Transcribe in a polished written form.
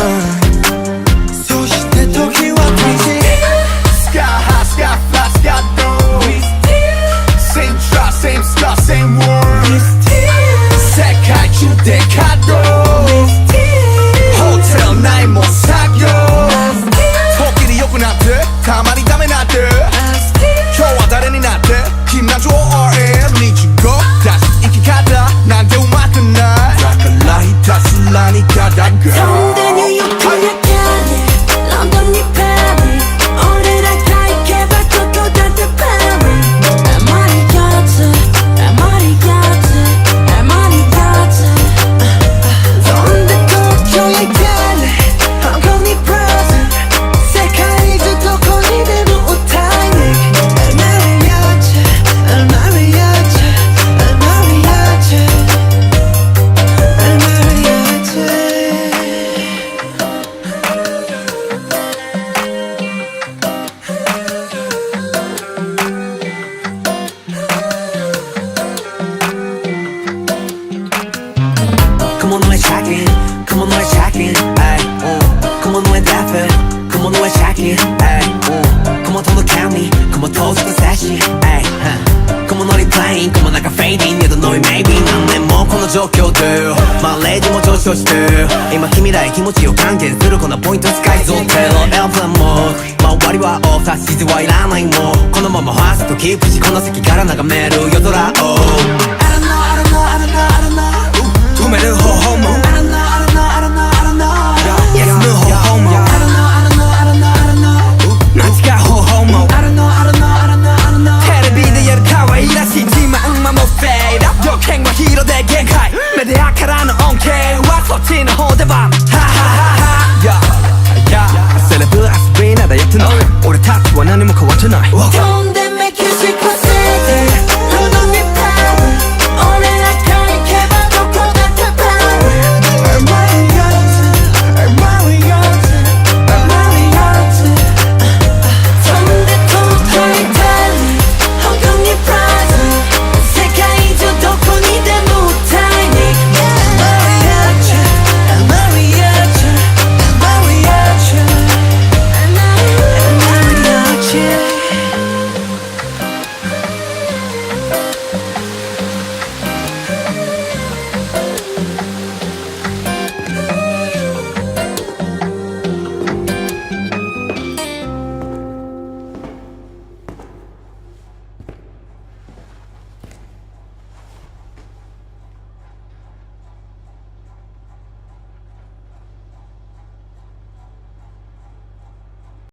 そして時は経ちスカハスカフラスカド Same trust, same scar, same word 世界中で稼働ホテル内も作業時に良くなってたまにダメなって今日は誰になって君らと ORM25 だし生き方なんてうまくないだからひたすらに叩く서울대 뉴욕 캘리 런던이 파리 오늘 알타이 개발도 또 단답하리 MR이었지 서울대 도쿄에 갈래 한국이 브라질 세계의 도코니 대부 오타이닉 Come on 너의 자긴 Come on 너의 자긴 ay Come on 너의 laughing Come on 너의 자긴 ay Come on don't look at me Come on toast the sashi ay Come on 너의 playing Come on like a fading 얘도 너의 maybe 난 내 몸この状況で말해지 뭐上昇して今君らへ気持ちを還元するこのポイント使いぞテロエアプランも周りはオフ指示はいらないもんこのままファーストキープしこの席から眺める夜空を I don't know 埋める